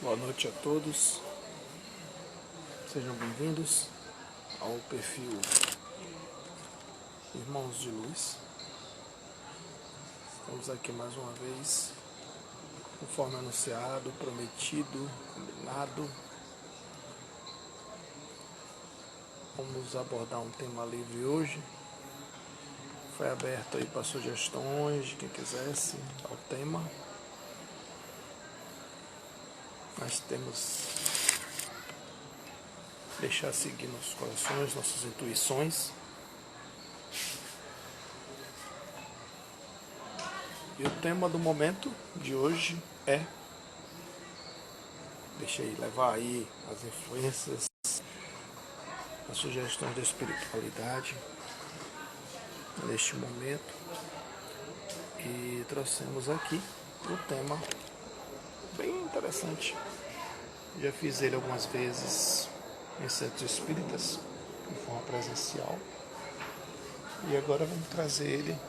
Boa noite a todos, sejam bem-vindos ao perfil Irmãos de Luz. Estamos aqui mais uma vez, conforme anunciado, prometido, combinado. Vamos abordar um tema livre hoje. Foi aberto aí para sugestões de quem quisesse ao tema. Nós temos que deixar seguir nossos corações, nossas intuições. E o tema do momento de hoje é: deixei levar aí as influências, as sugestões da espiritualidade neste momento. E trouxemos aqui um tema bem interessante. Já fiz ele algumas vezes em centros espíritas, de forma presencial. E agora vamos trazer ele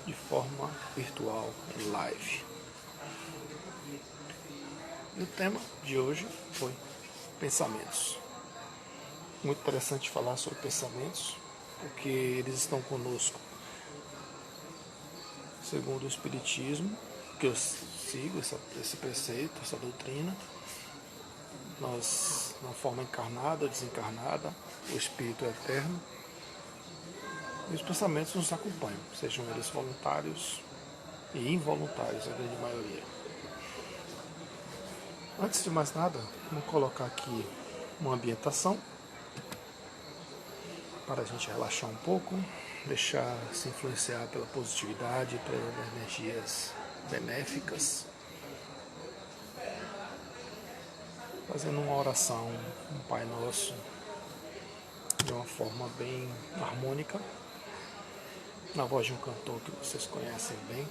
de forma virtual, em live. E o tema de hoje foi pensamentos. Muito interessante falar sobre pensamentos, porque eles estão conosco. Segundo o Espiritismo, que eu sigo esse preceito, essa doutrina, nós, na forma encarnada ou desencarnada, o Espírito é eterno, e os pensamentos nos acompanham, sejam eles voluntários e involuntários, a grande maioria. Antes de mais nada, vamos colocar aqui uma ambientação para a gente relaxar um pouco, deixar se influenciar pela positividade, pelas energias benéficas, fazendo uma oração, um Pai Nosso, de uma forma bem harmônica, na voz de um cantor que vocês conhecem bem.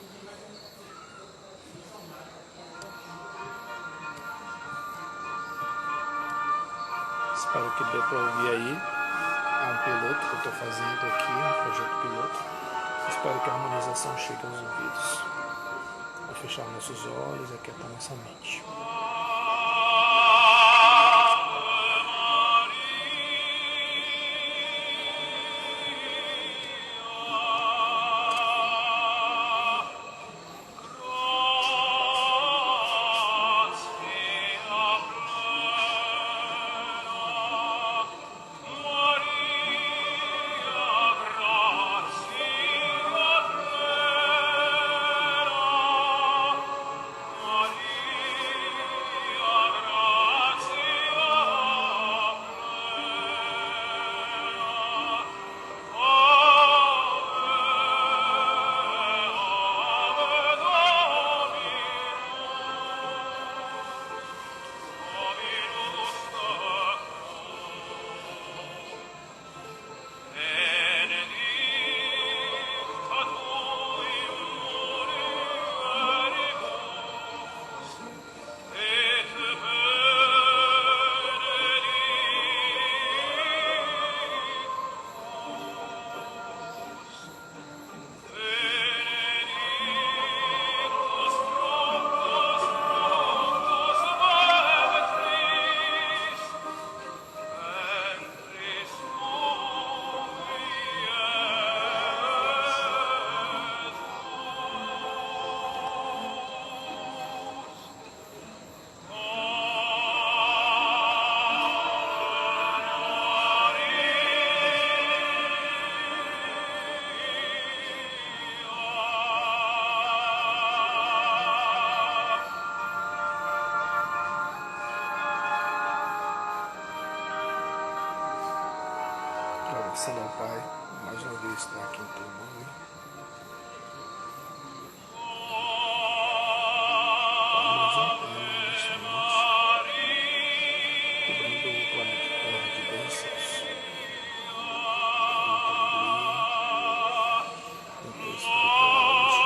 Espero que dê para ouvir aí. É um piloto que eu estou fazendo aqui, um projeto piloto. Espero que a harmonização chegue aos ouvidos. Vou fechar nossos olhos e aquietar nossa mente. Agradecendo ao Pai, mais uma vez estar aqui em teu nome. Palmas neste momento, cobrindo o planeta Terra de bênçãos, muita alegria, muita espiritualidade,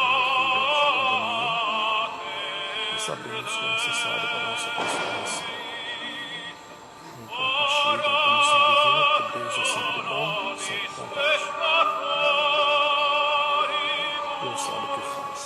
e sabemos que é necessário para a nossa transformação. Um compartilho da comissão divina, que Deus é sempre bom, sempre contente. Deus sabe o que faz.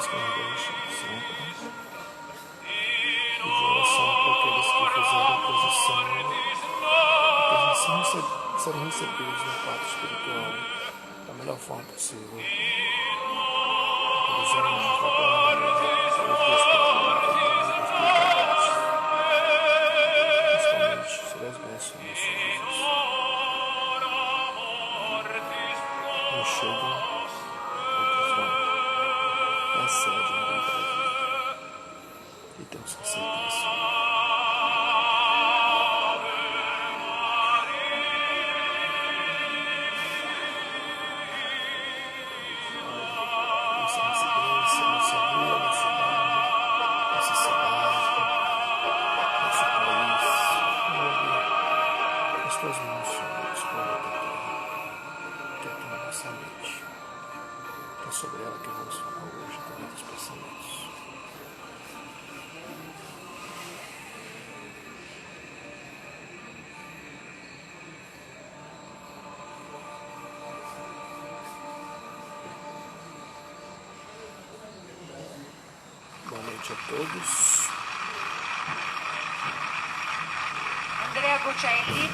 nós que nos deixam sempre. E de oração para aqueles que fizeram a posição serão recebidos no quarto espiritual da melhor forma possível. Pelos anjos da guarda, pelos guias espirituais, principalmente sobre as bênçãos dos Jesus. Uns chegam, outros vão. Essa é a dinâmica da vida. E temos que aceitar isso. Nossa residência, nossa rua, nosso bairro, nossa cidade, nosso país, as tuas mãos sobre os planetas Terra, que é a nossa mente. É sobre ela que vamos falar hoje, através dos pensamentos. Boa noite a todos. Andrea Bocelli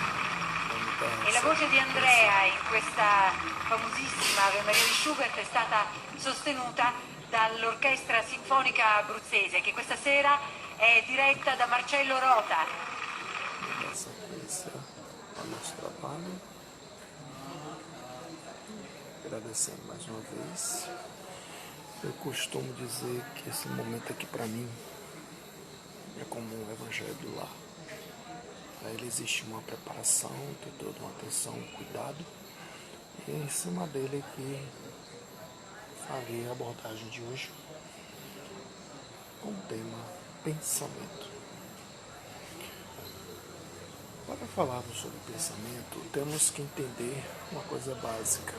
e la voce di Andrea in questa famosissima Ave Maria di Schubert è stata sostenuta dall'Orchestra Sinfonica Abruzzese, che questa sera è diretta da Marcello Rota. Na sequência ao nosso trabalho, agradecendo mais uma vez. Eu costumo dizer que esse momento aqui para mim é como um evangelho do lar. Para ele existe uma preparação, tem toda uma atenção, um cuidado, e em cima dele que farei a abordagem de hoje com o tema pensamento. Para falarmos sobre pensamento, temos que entender uma coisa básica: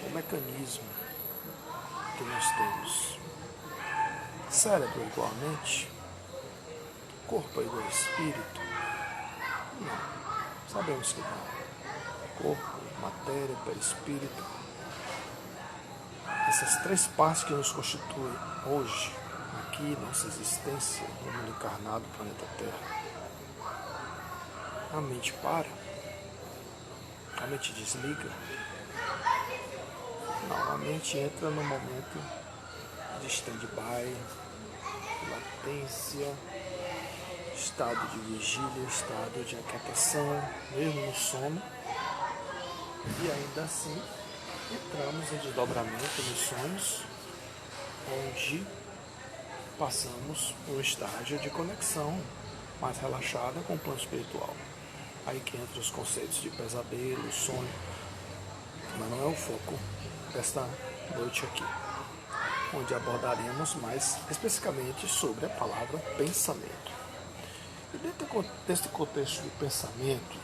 o mecanismo que nós temos. Cérebro é igual a mente? Corpo é igual a espírito? Não. Sabemos que não. Corpo, matéria, perispírito. Essas três partes que nos constituem hoje, aqui, nossa existência no mundo encarnado, planeta Terra. A mente para? A mente desliga? Não, a mente entra no momento de stand-by, latência, estado de vigília, estado de aquietação, mesmo no sono. E ainda assim, entramos em desdobramento nos sonhos, onde passamos por um estágio de conexão mais relaxada com o plano espiritual. Aí que entram os conceitos de pesadelo, sonho, mas não é o foco desta noite aqui, onde abordaremos mais especificamente sobre a palavra pensamento. E dentro deste contexto de pensamento,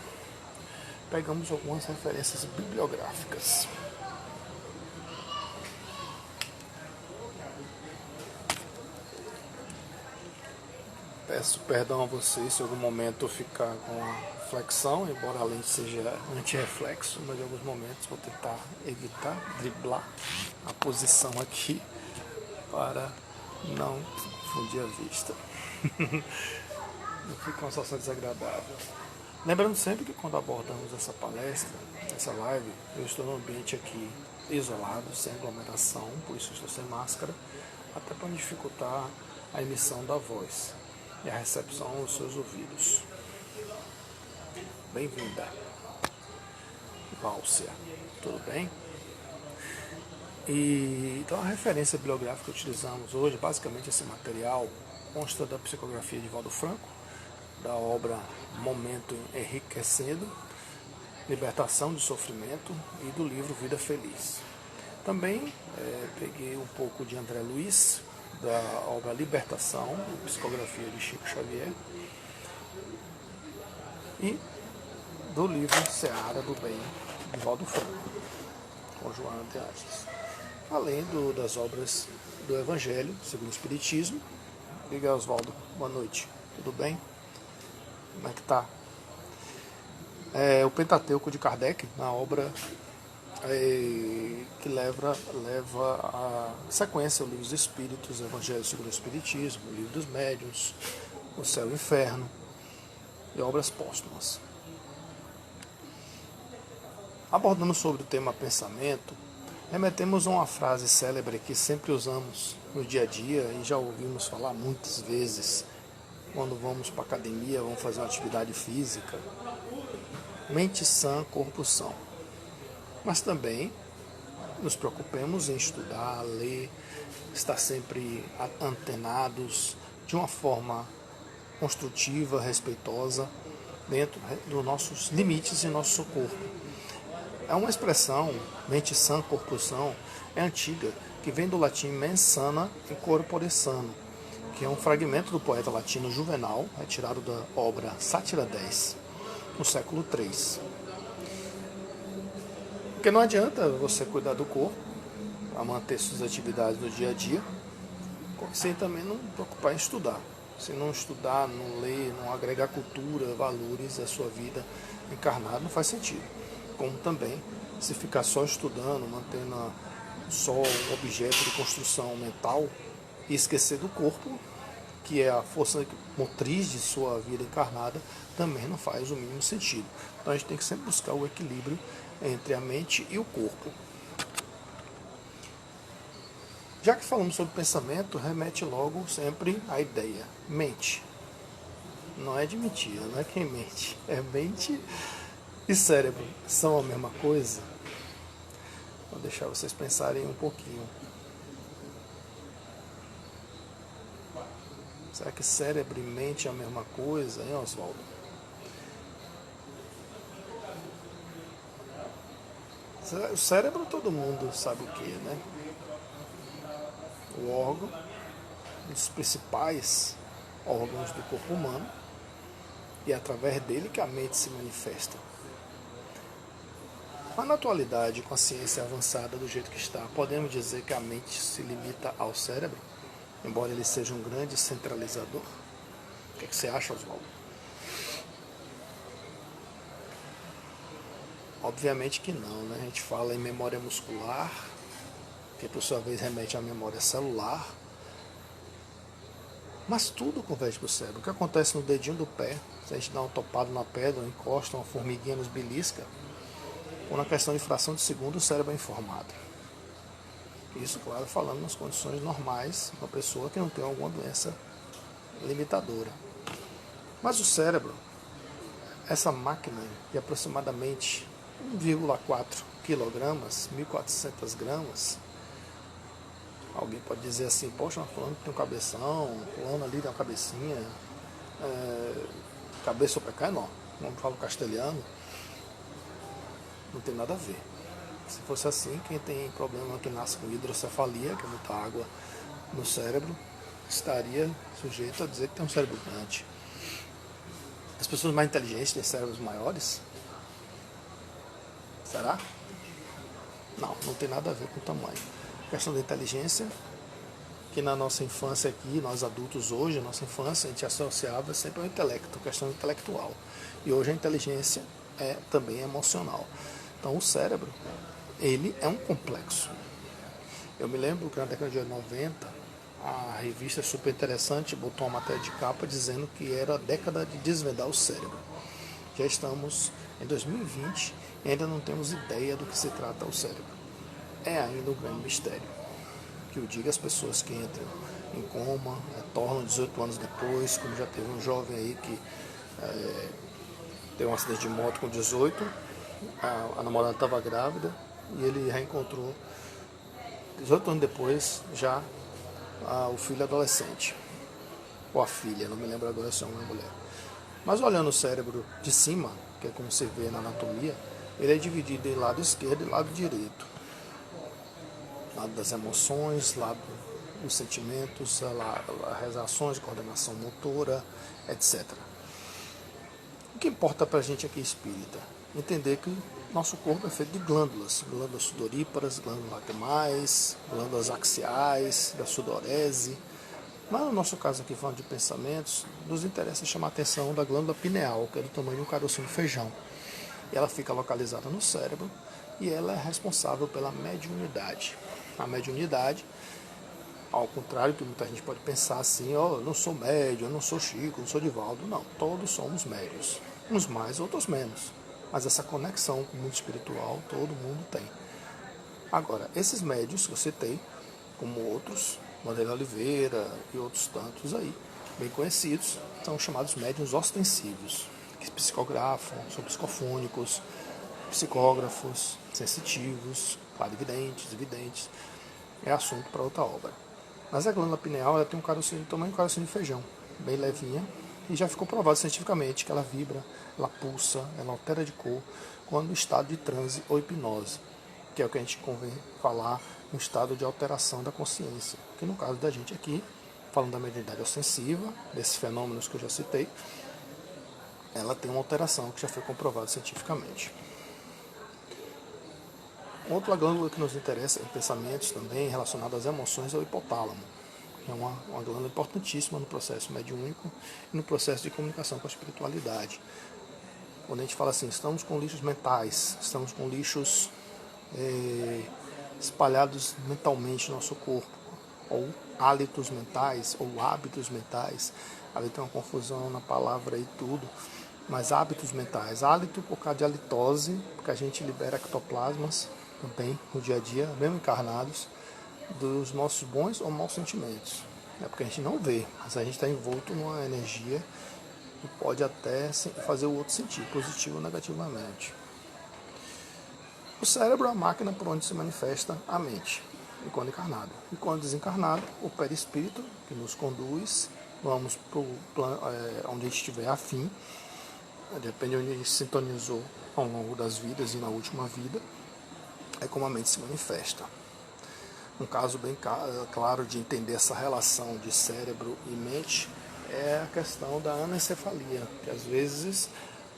pegamos algumas referências bibliográficas. Peço perdão a vocês se em algum momento eu ficar com a flexão, embora a lente seja anti-reflexo, mas em alguns momentos vou tentar evitar, driblar a posição aqui para não confundir a vista. Não fica uma situação desagradável. Lembrando sempre que quando abordamos essa palestra, essa live, eu estou num ambiente aqui isolado, sem aglomeração, por isso eu estou sem máscara, até para dificultar a emissão da voz e a recepção aos seus ouvidos. Bem-vinda, Válcia, tudo bem? Então a referência bibliográfica que utilizamos hoje, basicamente esse material, consta da psicografia de Valdo Franco, da obra Momento Enriquecendo, Libertação do Sofrimento e do livro Vida Feliz. Também peguei um pouco de André Luiz, da obra Libertação, psicografia de Chico Xavier, e do livro Seara do Bem, de Valdo Franco, com Joana de Assis. Além das obras do Evangelho, segundo o Espiritismo. Liga, Oswaldo, boa noite, tudo bem? Como é que tá? O Pentateuco de Kardec, na obra que leva a sequência o livro dos Espíritos, o Evangelho segundo o Espiritismo, o livro dos Médiuns, o Céu e o Inferno e obras póstumas. Abordando sobre o tema pensamento, remetemos a uma frase célebre que sempre usamos no dia a dia e já ouvimos falar muitas vezes quando vamos para a academia, vamos fazer uma atividade física: mente sã, corpo são. Mas também nos preocupemos em estudar, ler, estar sempre antenados de uma forma construtiva, respeitosa, dentro dos nossos limites e nosso corpo. É uma expressão, mente sã, corpo são, é antiga, que vem do latim mens sana e corpore sano, que é um fragmento do poeta latino Juvenal, retirado da obra Sátira X, no século III. Porque não adianta você cuidar do corpo, a manter suas atividades no dia a dia, sem também não preocupar em estudar. Se não estudar, não ler, não agregar cultura, valores à sua vida encarnada, não faz sentido. Como também, se ficar só estudando, mantendo só um objeto de construção mental e esquecer do corpo, que é a força motriz de sua vida encarnada, também não faz o mínimo sentido. Então a gente tem que sempre buscar o equilíbrio entre a mente e o corpo. Já que falamos sobre pensamento, remete logo sempre à ideia. Mente. Não é de mentira, não é quem mente. É mente e cérebro. São a mesma coisa? Vou deixar vocês pensarem um pouquinho. Será que cérebro e mente é a mesma coisa, hein, Oswaldo? O cérebro todo mundo sabe o que, né? O órgão, um dos principais órgãos do corpo humano, e é através dele que a mente se manifesta. Mas na atualidade, com a ciência avançada do jeito que está, podemos dizer que a mente se limita ao cérebro, embora ele seja um grande centralizador? O que você acha, Oswaldo? Obviamente que não, né? A gente fala em memória muscular, que por sua vez remete à memória celular, mas tudo converge para o cérebro. O que acontece no dedinho do pé, se a gente dá um topado na pedra, encosta uma formiguinha nos belisca, ou na questão de fração de segundo, o cérebro é informado. Isso, claro, falando nas condições normais, uma pessoa que não tem alguma doença limitadora. Mas o cérebro, essa máquina de aproximadamente 1,4 quilogramas, 1.400 gramas, alguém pode dizer assim: poxa, fulano tem um cabeção, fulano ali tem uma cabecinha, cabeça ou pecado, não, não falo castelhano, não tem nada a ver. Se fosse assim, quem tem problema que nasce com hidrocefalia, que é muita água no cérebro, estaria sujeito a dizer que tem um cérebro grande. As pessoas mais inteligentes têm cérebros maiores? Será? Não, não tem nada a ver com o tamanho. A questão da inteligência, que na nossa infância aqui, nós adultos hoje, na nossa infância, a gente associava sempre ao intelecto, a questão intelectual. E hoje a inteligência é também emocional. Então o cérebro, ele é um complexo. Eu me lembro que na década de 90, a revista Super Interessante botou uma matéria de capa dizendo que era a década de desvendar o cérebro. Já estamos em 2020 e ainda não temos ideia do que se trata o cérebro. É ainda um grande mistério. Que o diga as pessoas que entram em coma, tornam 18 anos depois, como já teve um jovem aí que teve um acidente de moto com 18, a namorada estava grávida e ele reencontrou 18 anos depois já o filho adolescente, ou a filha, não me lembro agora se é uma mulher. Mas olhando o cérebro de cima, que é como se vê na anatomia, ele é dividido em lado esquerdo e lado direito. Lado das emoções, lado dos sentimentos, as ações de coordenação motora, etc. O que importa para a gente aqui espírita? Entender que nosso corpo é feito de glândulas sudoríparas, glândulas lacrimais, glândulas axiais, da sudorese. Mas no nosso caso aqui, falando de pensamentos, nos interessa chamar a atenção da glândula pineal, que é do tamanho de um carocinho de feijão. E ela fica localizada no cérebro e ela é responsável pela mediunidade. A mediunidade, ao contrário que muita gente pode pensar assim, eu não sou médium, eu não sou Chico, eu não sou Divaldo. Não, todos somos médiuns, uns mais, outros menos. Mas essa conexão com o mundo espiritual todo mundo tem. Agora, esses médiuns que eu citei, como outros, Wanderlei Oliveira e outros tantos aí, bem conhecidos, são chamados médiuns ostensivos, que psicografam, são psicofônicos, psicógrafos, sensitivos, clarividentes, videntes. É assunto para outra obra. Mas a glândula pineal ela tem um carocinho, tamanho de carocinho de feijão, bem levinha, e já ficou provado cientificamente que ela vibra, ela pulsa, ela altera de cor quando em estado de transe ou hipnose, que é o que a gente convém falar no estado de alteração da consciência, que no caso da gente aqui, falando da mediunidade ostensiva, desses fenômenos que eu já citei, ela tem uma alteração que já foi comprovada cientificamente. Outra glândula que nos interessa em pensamentos também relacionados às emoções é o hipotálamo, que é uma glândula importantíssima no processo mediúnico e no processo de comunicação com a espiritualidade. Quando a gente fala assim, estamos com lixos mentais, estamos com lixos espalhados mentalmente no nosso corpo, ou hálitos mentais, ou hábitos mentais, ali tem uma confusão na palavra e tudo, mas hábitos mentais, hálito por causa de halitose, porque a gente libera ectoplasmas também no dia a dia, mesmo encarnados, dos nossos bons ou maus sentimentos. É porque a gente não vê, mas a gente está envolto numa energia que pode até fazer o outro sentir, positivo ou negativamente. O cérebro é a máquina por onde se manifesta a mente, enquanto encarnado. E quando desencarnado, o perispírito, que nos conduz, vamos para o plano onde a gente estiver afim, depende de onde a gente se sintonizou ao longo das vidas e na última vida, é como a mente se manifesta. Um caso bem claro de entender essa relação de cérebro e mente é a questão da anencefalia, que às vezes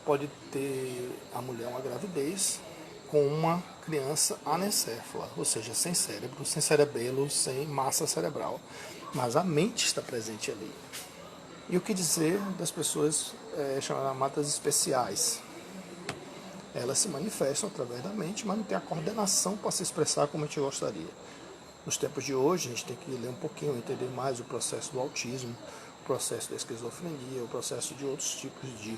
pode ter a mulher uma gravidez com uma criança anencéfala, ou seja, sem cérebro, sem cerebelo, sem massa cerebral, mas a mente está presente ali. E o que dizer das pessoas chamadas especiais? Elas se manifestam através da mente, mas não tem a coordenação para se expressar como a gente gostaria. Nos tempos de hoje, a gente tem que ler um pouquinho, entender mais o processo do autismo, o processo da esquizofrenia, o processo de outros tipos de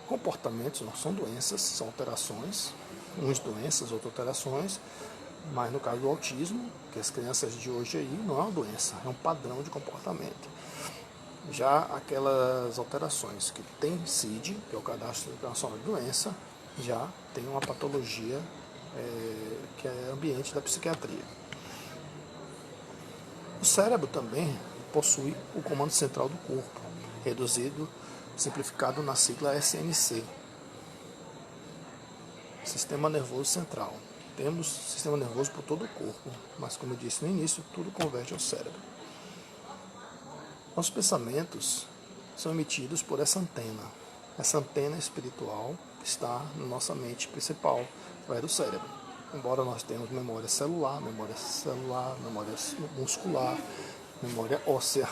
comportamentos. Não são doenças, são alterações, uns doenças, outras alterações, mas no caso do autismo, que as crianças de hoje aí não é uma doença, é um padrão de comportamento. Já aquelas alterações que tem CID, que é o Cadastro Internacional de Doença, já tem uma patologia que é ambiente da psiquiatria. O cérebro também possui o comando central do corpo, reduzido, simplificado na sigla SNC, Sistema Nervoso Central. Temos sistema nervoso por todo o corpo, mas como eu disse no início, tudo converge ao cérebro. Nossos pensamentos são emitidos por essa antena espiritual que está na nossa mente principal, através do cérebro. Embora nós tenhamos memória celular, memória muscular, memória óssea,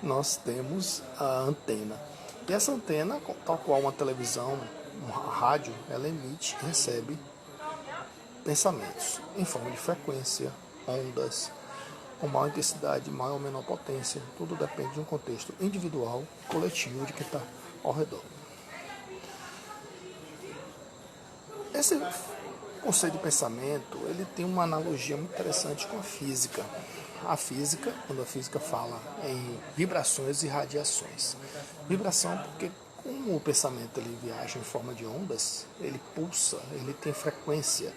nós temos a antena. E essa antena, tal qual uma televisão, uma rádio, ela emite e recebe pensamentos em forma de frequência, ondas, com maior intensidade, maior ou menor potência. Tudo depende de um contexto individual, coletivo, de quem está ao redor. Esse conceito de pensamento, ele tem uma analogia muito interessante com a física. A física, quando a física fala em vibrações e radiações. Vibração porque como o pensamento ele viaja em forma de ondas, ele pulsa, ele tem frequência.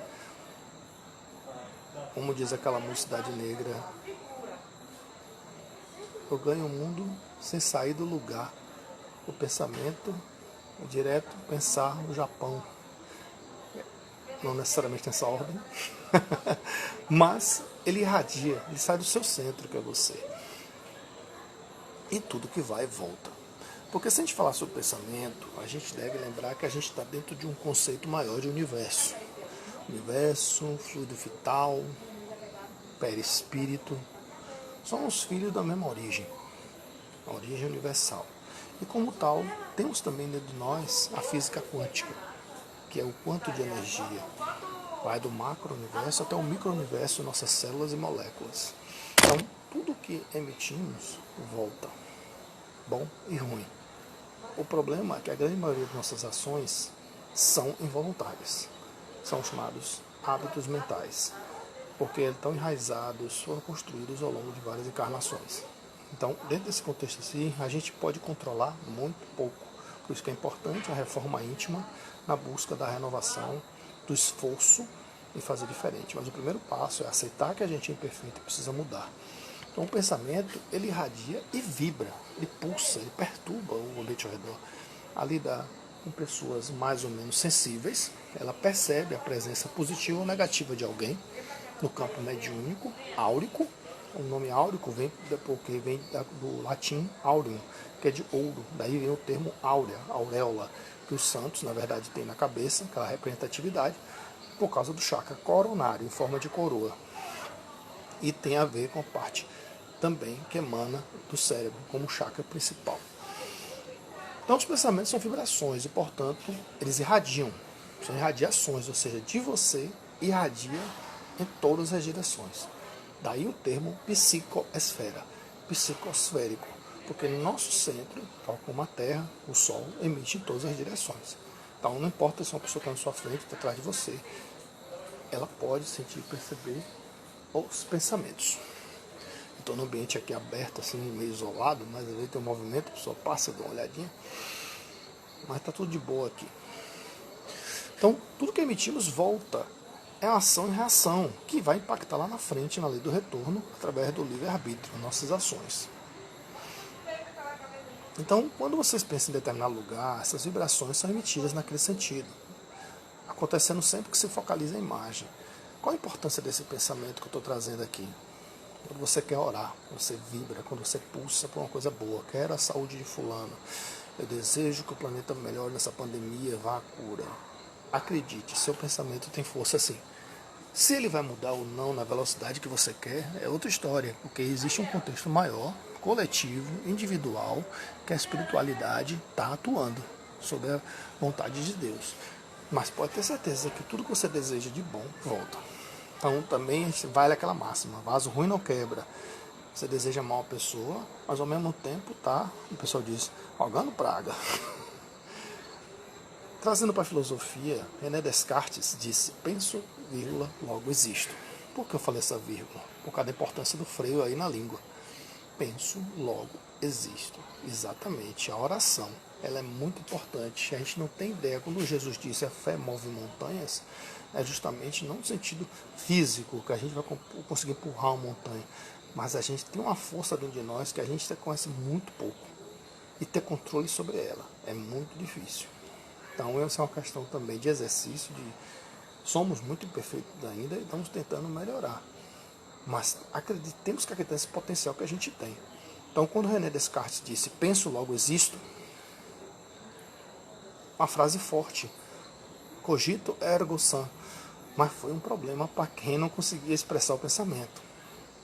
Como diz aquela mocidade negra, eu ganho o mundo sem sair do lugar. O pensamento é direto pensar no Japão. Não necessariamente nessa ordem, mas ele irradia, ele sai do seu centro, que é você. E tudo que vai volta. Porque se a gente falar sobre pensamento, a gente deve lembrar que a gente está dentro de um conceito maior de universo. Universo, fluido vital, perispírito, são os filhos da mesma origem, a origem universal. E como tal, temos também dentro de nós a física quântica, que é o quanto de energia. vai do macro-universo até o micro-universo, nossas células e moléculas. Então, tudo que emitimos volta, bom e ruim. O problema é que a grande maioria de nossas ações são involuntárias. São chamados hábitos mentais, porque eles estão enraizados, foram construídos ao longo de várias encarnações. Então, dentro desse contexto assim, a gente pode controlar muito pouco. Por isso que é importante a reforma íntima na busca da renovação, do esforço em fazer diferente. Mas o primeiro passo é aceitar que a gente é imperfeito e precisa mudar. Então, o pensamento, ele irradia e vibra, ele pulsa, ele perturba o ambiente ao redor. A lidar com pessoas mais ou menos sensíveis, ela percebe a presença positiva ou negativa de alguém no campo mediúnico, áurico. O nome áurico vem porque vem do latim aureum, que é de ouro. Daí vem o termo áurea, auréola, que os santos, na verdade, têm na cabeça, aquela representatividade, por causa do chakra coronário, em forma de coroa. E tem a ver com a parte também que emana do cérebro, como chakra principal. Então, os pensamentos são vibrações e, portanto, eles irradiam. São irradiações, ou seja, de você irradia em todas as direções. Daí o termo psicoesfera, psicosférico, porque no nosso centro, tal como a Terra, o Sol emite em todas as direções. Então, não importa se uma pessoa está na sua frente ou está atrás de você, ela pode sentir e perceber os pensamentos. Estou no ambiente aqui aberto, assim, meio isolado, mas às vezes tem um movimento, a pessoa passa, dá uma olhadinha. Mas está tudo de boa aqui. Então, tudo que emitimos volta. É uma ação e reação, que vai impactar lá na frente, na lei do retorno, através do livre-arbítrio, nossas ações. Então, quando vocês pensam em determinado lugar, essas vibrações são emitidas naquele sentido, acontecendo sempre que se focaliza a imagem. Qual a importância desse pensamento que eu estou trazendo aqui? Quando você quer orar, quando você vibra, quando você pulsa por uma coisa boa, quero a saúde de fulano, eu desejo que o planeta melhore nessa pandemia, vá à cura. Acredite, seu pensamento tem força sim. Se ele vai mudar ou não na velocidade que você quer, é outra história, porque existe um contexto maior, coletivo, individual, que a espiritualidade está atuando sobre a vontade de Deus. Mas pode ter certeza que tudo que você deseja de bom volta. Então também vale aquela máxima, vaso ruim não quebra. Você deseja mal a pessoa, mas ao mesmo tempo tá, o pessoal diz, rogando praga. Trazendo para a filosofia, René Descartes disse, penso, vírgula, logo existo. Por que eu falei essa vírgula? Por causa da importância do freio aí na língua. Penso, logo existo. Exatamente, a oração, ela é muito importante. A gente não tem ideia, quando Jesus disse a fé move montanhas, é justamente não no sentido físico, que a gente vai conseguir empurrar uma montanha, mas a gente tem uma força dentro de nós que a gente conhece muito pouco. E ter controle sobre ela é muito difícil. Então, essa é uma questão também de exercício, somos muito imperfeitos ainda e estamos tentando melhorar. Mas temos que acreditar nesse potencial que a gente tem. Então, quando René Descartes disse, penso, logo existo, uma frase forte, cogito ergo sum, mas foi um problema para quem não conseguia expressar o pensamento.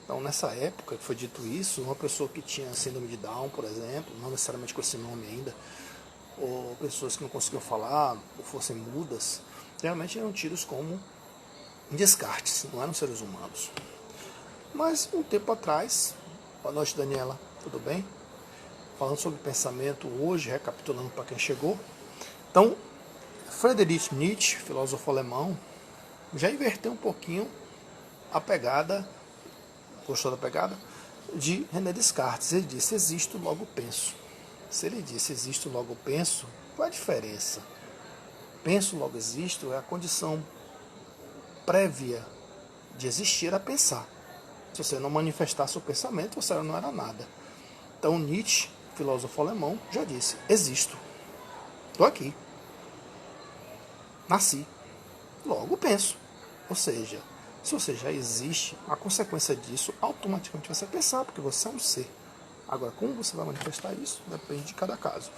Então, nessa época que foi dito isso, uma pessoa que tinha síndrome de Down, por exemplo, não necessariamente com esse nome ainda, ou pessoas que não conseguiam falar, ou fossem mudas, realmente eram tidos como descartes, não eram seres humanos. Mas um tempo atrás, boa noite Daniela, tudo bem? Falando sobre pensamento hoje, recapitulando para quem chegou. Então, Friedrich Nietzsche, filósofo alemão, já inverteu um pouquinho a pegada, gostou da pegada? De René Descartes. Ele disse, existo, logo penso. Se ele disse, existo, logo penso, qual é a diferença? Penso, logo existo é a condição prévia de existir a pensar. Se você não manifestasse o pensamento, você não era nada. Então Nietzsche, filósofo alemão, já disse, existo. Estou aqui. Nasci. Logo penso. Ou seja, se você já existe, a consequência disso automaticamente vai ser pensar, porque você é um ser. Agora, como você vai manifestar isso, depende de cada caso.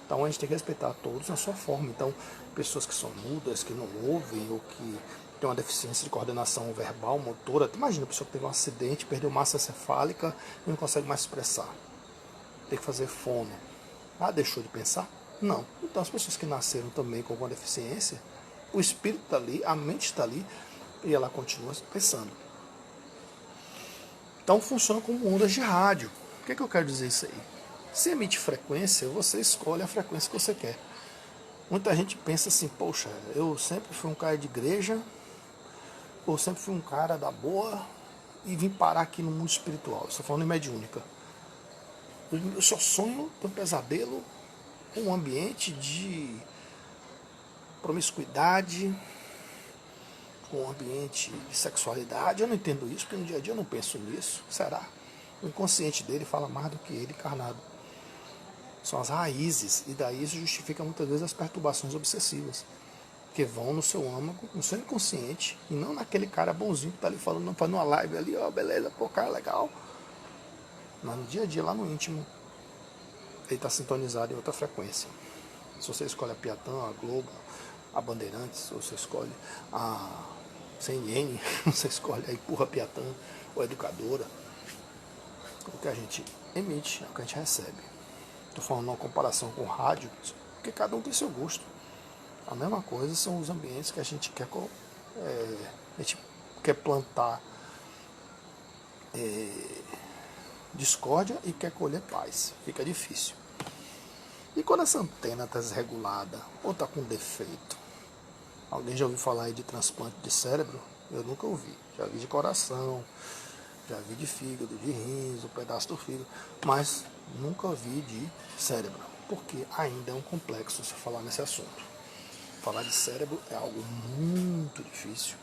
Então, a gente tem que respeitar todos na sua forma. Então, pessoas que são mudas, que não ouvem, ou que têm uma deficiência de coordenação verbal, motora. Imagina a pessoa que teve um acidente, perdeu massa cefálica e não consegue mais expressar. Tem que fazer fono. Ah, deixou de pensar? Não. Então, as pessoas que nasceram também com alguma deficiência, o espírito está ali, a mente está ali, E ela continua pensando. Então funciona como ondas de rádio. O que eu quero dizer isso aí? Se emite frequência, você escolhe a frequência que você quer. Muita gente pensa assim, poxa, eu sempre fui um cara de igreja, ou sempre fui um cara da boa, e vim parar aqui no mundo espiritual. Estou falando em mediúnica. Eu só sonho, tenho um pesadelo, um ambiente de promiscuidade, um ambiente de sexualidade. Eu não entendo isso, porque no dia a dia eu não penso nisso. Será? O inconsciente dele fala mais do que ele encarnado. São as raízes, e daí isso justifica muitas vezes as perturbações obsessivas, que vão no seu âmago, no seu inconsciente, e não naquele cara bonzinho que está ali falando, fazendo uma live ali, ó, beleza, pô, cara legal. Mas no dia a dia, lá no íntimo, ele está sintonizado em outra frequência. Se você escolhe a Piatã, a Globo, a Bandeirantes, ou você escolhe a CNN, você escolhe a Empurra Piatã, ou a Educadora, o que a gente emite é o que a gente recebe. Estou falando uma comparação com rádio, porque cada um tem seu gosto. A mesma coisa são os ambientes que a gente quer plantar discórdia e quer colher paz. Fica difícil. E quando essa antena está desregulada ou está com defeito? Alguém já ouviu falar aí de transplante de cérebro? Eu nunca ouvi. Já vi de coração, já vi de fígado, de rins, um pedaço do fígado, mas nunca vi de cérebro, porque ainda é um complexo se falar nesse assunto. Falar de cérebro é algo muito difícil.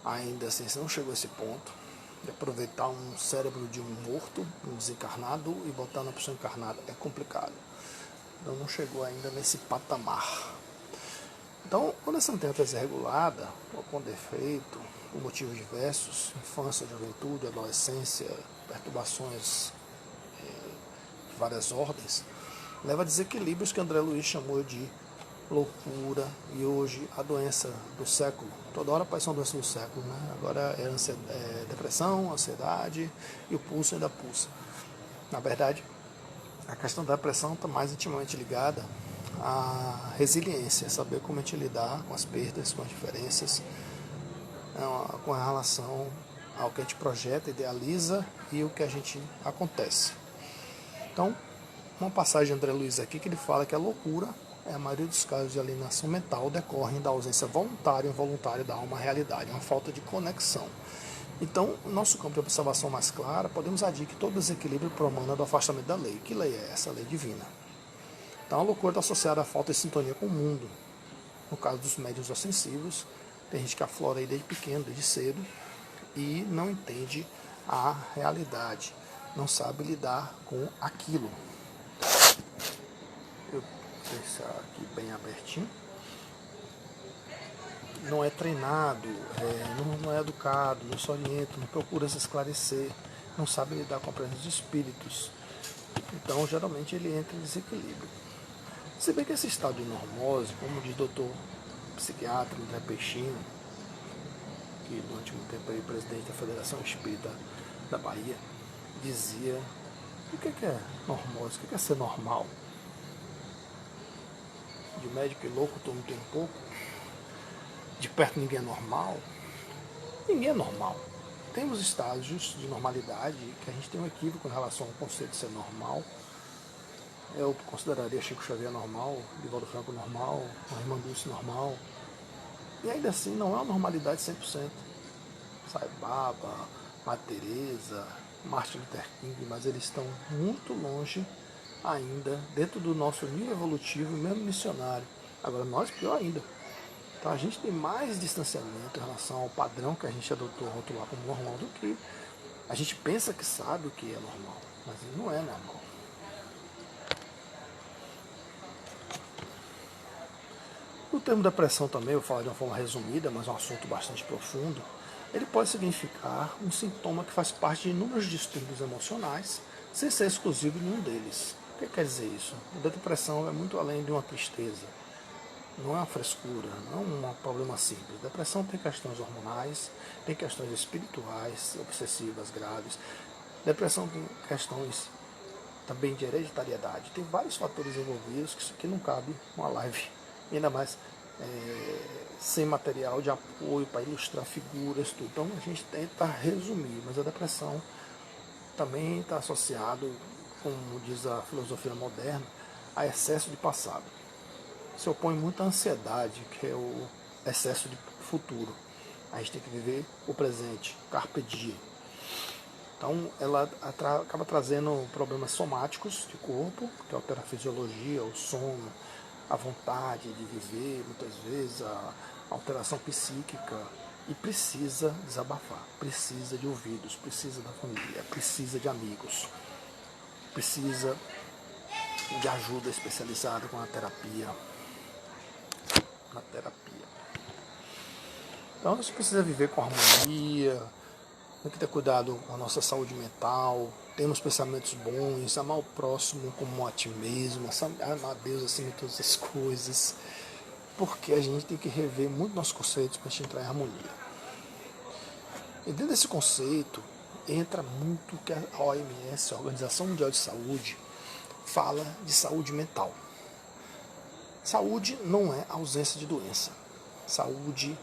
Ainda assim, você não chegou a esse ponto de aproveitar um cérebro de um morto, um desencarnado, e botar na pessoa encarnada. É complicado. Então não chegou ainda nesse patamar. Então, quando essa antena está desregulada, ou com defeito, por motivos diversos, infância, juventude, adolescência, perturbações de várias ordens, leva a desequilíbrios que André Luiz chamou de loucura, e hoje a doença do século, toda hora parece uma doença do século, né? Agora é depressão, ansiedade, e o pulso ainda pulsa. Na verdade, a questão da depressão está mais intimamente ligada à resiliência, saber como a gente lidar com as perdas, com as diferenças, com relação ao que a gente projeta, idealiza e o que a gente acontece. Então, uma passagem de André Luiz aqui que ele fala que a loucura, a maioria dos casos de alienação mental, decorrem da ausência voluntária e involuntária da alma à realidade, uma falta de conexão. Então, no nosso campo de observação mais clara, podemos admitir que todo desequilíbrio promana do afastamento da lei. Que lei é essa? A lei divina. Então, a loucura está associada à falta de sintonia com o mundo. No caso dos médiuns ossensivos, tem gente que aflora aí desde pequeno, desde cedo, e não entende a realidade, não sabe lidar com aquilo. Eu vou deixar aqui bem abertinho. Não é treinado, não é educado, não se orienta, não procura se esclarecer, não sabe lidar com a presença de espíritos. Então, geralmente, ele entra em desequilíbrio. Se bem que esse estado de normose, como diz o doutor psiquiatra André Peixinho, que durante um tempo aí presidente da Federação Espírita da Bahia, dizia: o que é normose? O que é ser normal? De médico e louco todo mundo tem um pouco. De perto ninguém é normal. Ninguém é normal. Temos estágios de normalidade que a gente tem um equívoco em relação ao conceito de ser normal. Eu consideraria Chico Xavier normal, Divaldo Franco normal, Irmã Dulce normal. E ainda assim não é uma normalidade 100%. Sai Baba, Madre Teresa, Martin Luther King, mas eles estão muito longe ainda, dentro do nosso nível evolutivo, mesmo missionário. Agora nós, pior ainda. Então a gente tem mais distanciamento em relação ao padrão que a gente adotou rotular como normal do que a gente pensa que sabe o que é normal, mas não é normal. O termo depressão também, eu vou falar de uma forma resumida, mas é um assunto bastante profundo. Ele pode significar um sintoma que faz parte de inúmeros distúrbios emocionais, sem ser exclusivo de nenhum deles. O que quer dizer isso? A depressão é muito além de uma tristeza. Não é uma frescura, não é um problema simples. Depressão tem questões hormonais, tem questões espirituais, obsessivas, graves. Depressão tem questões também de hereditariedade. Tem vários fatores envolvidos que isso aqui não cabe uma live, ainda mais sem material de apoio para ilustrar figuras, tudo. Então a gente tenta resumir, mas a depressão também está associado, como diz a filosofia moderna, a excesso de passado. Se opõe muito à ansiedade, que é o excesso de futuro. A gente tem que viver o presente, carpe diem. Então ela acaba trazendo problemas somáticos de corpo, que altera a fisiologia, o sono, a vontade de viver, muitas vezes a alteração psíquica, e precisa desabafar, precisa de ouvidos, precisa da família, precisa de amigos, precisa de ajuda especializada com a terapia. Na terapia. Então você precisa viver com harmonia, tem que ter cuidado com a nossa saúde mental, temos pensamentos bons, amar o próximo como a ti mesmo, amar a Deus acima de todas as coisas, porque a gente tem que rever muito nossos conceitos para a gente entrar em harmonia. E dentro desse conceito entra muito que a OMS, a Organização Mundial de Saúde, fala de saúde mental. Saúde não é ausência de doença. Saúde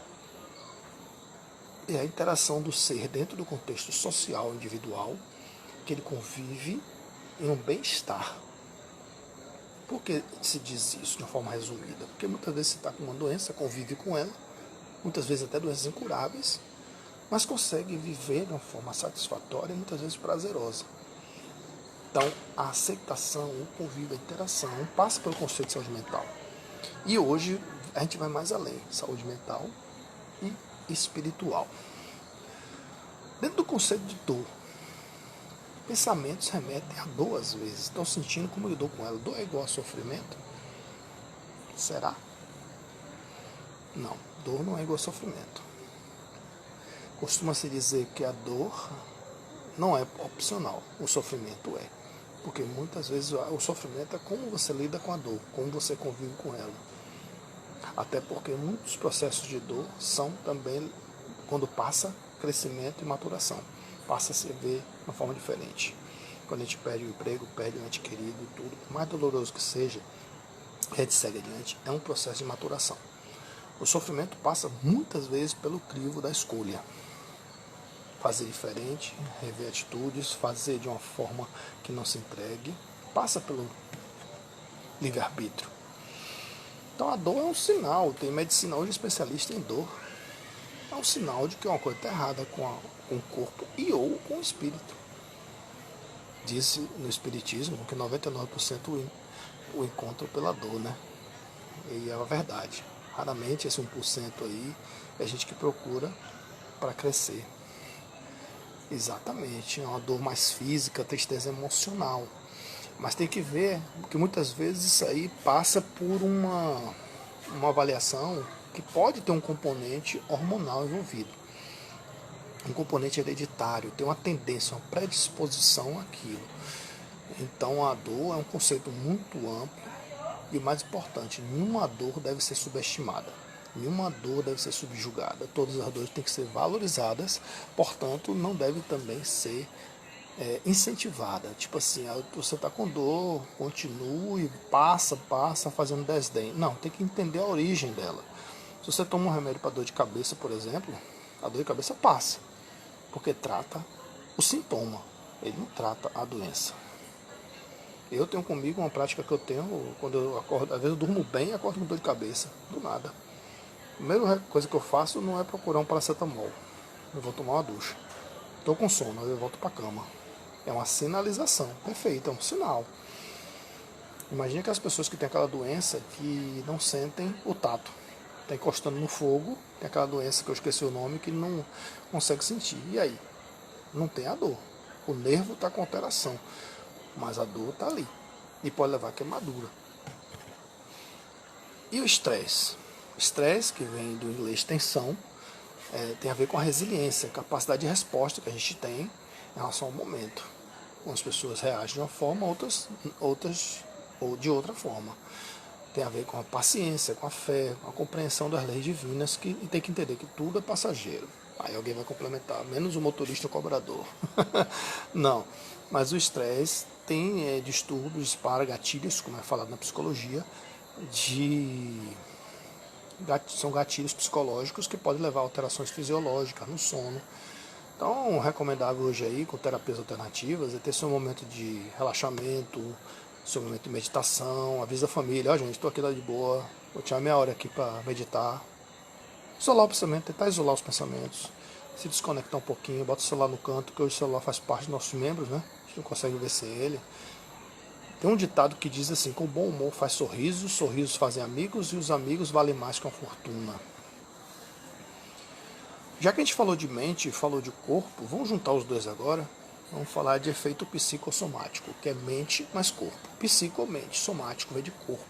é a interação do ser dentro do contexto social individual, que ele convive em um bem-estar. Por que se diz isso de uma forma resumida? Porque muitas vezes você está com uma doença, convive com ela, muitas vezes até doenças incuráveis, mas consegue viver de uma forma satisfatória e muitas vezes prazerosa. Então, a aceitação, o convívio, a interação passa pelo conceito de saúde mental. E hoje a gente vai mais além, saúde mental e espiritual. Dentro do conceito de dor, pensamentos remetem à dor às vezes. Estão sentindo como eu dou com ela. Dor é igual a sofrimento? Será? Não, dor não é igual a sofrimento. Costuma-se dizer que a dor não é opcional, o sofrimento é. Porque muitas vezes o sofrimento é como você lida com a dor, como você convive com ela. Até porque muitos processos de dor são também, quando passa, crescimento e maturação. Passa a se ver de uma forma diferente. Quando a gente perde o emprego, perde o ente querido, tudo, por mais doloroso que seja, a gente segue adiante, é um processo de maturação. O sofrimento passa muitas vezes pelo crivo da escolha. Fazer diferente, rever atitudes, fazer de uma forma que não se entregue, passa pelo livre-arbítrio. Então a dor é um sinal, tem medicina hoje especialista em dor. É um sinal de que uma coisa está errada com o corpo e ou com o espírito. Diz no espiritismo que 99% o encontram pela dor, né? E é a verdade. Raramente esse 1% aí é gente que procura para crescer. Exatamente, é uma dor mais física, tristeza emocional. Mas tem que ver que muitas vezes isso aí passa por uma avaliação que pode ter um componente hormonal envolvido. Um componente hereditário, tem uma tendência, uma predisposição àquilo. Então a dor é um conceito muito amplo e o mais importante, nenhuma dor deve ser subestimada. Nenhuma dor deve ser subjugada. Todas as dores têm que ser valorizadas, portanto, não deve também ser incentivada. Tipo assim, você está com dor, continue, passa, fazendo desdém. Não, tem que entender a origem dela. Se você toma um remédio para dor de cabeça, por exemplo, a dor de cabeça passa, porque trata o sintoma, ele não trata a doença. Eu tenho comigo uma prática que eu tenho, quando eu acordo, às vezes eu durmo bem e acordo com dor de cabeça, do nada. A primeira coisa que eu faço não é procurar um paracetamol. Eu vou tomar uma ducha. Estou com sono, eu volto para a cama. É uma sinalização, perfeito, é um sinal. Imagina que as pessoas que têm aquela doença que não sentem o tato. Está encostando no fogo, tem aquela doença que eu esqueci o nome, que não consegue sentir. E aí? Não tem a dor. O nervo está com alteração, mas a dor está ali. E pode levar a queimadura. E o estresse? Estresse, que vem do inglês tensão, tem a ver com a resiliência, a capacidade de resposta que a gente tem em relação ao momento. Algumas pessoas reagem de uma forma, outras ou de outra forma. Tem a ver com a paciência, com a fé, com a compreensão das leis divinas, e tem que entender que tudo é passageiro. Aí alguém vai complementar, menos o motorista ou o cobrador. Não, mas o estresse tem distúrbios para gatilhos, como é falado na psicologia, de são gatilhos psicológicos que podem levar a alterações fisiológicas no sono. Então, o recomendável hoje aí, com terapias alternativas, é ter seu momento de relaxamento, seu momento de meditação, avisa a família, gente, estou aqui lá de boa, vou tirar meia hora aqui para meditar. Isolar o pensamento, tentar isolar os pensamentos, se desconectar um pouquinho, bota o celular no canto, que hoje o celular faz parte dos nossos membros, né? A gente não consegue ver sem ele. Tem um ditado que diz assim, com bom humor faz sorrisos, sorrisos fazem amigos e os amigos valem mais que uma fortuna. Já que a gente falou de mente e falou de corpo, vamos juntar os dois agora. Vamos falar de efeito psicossomático, que é mente mais corpo. Psicomente, somático vem de corpo.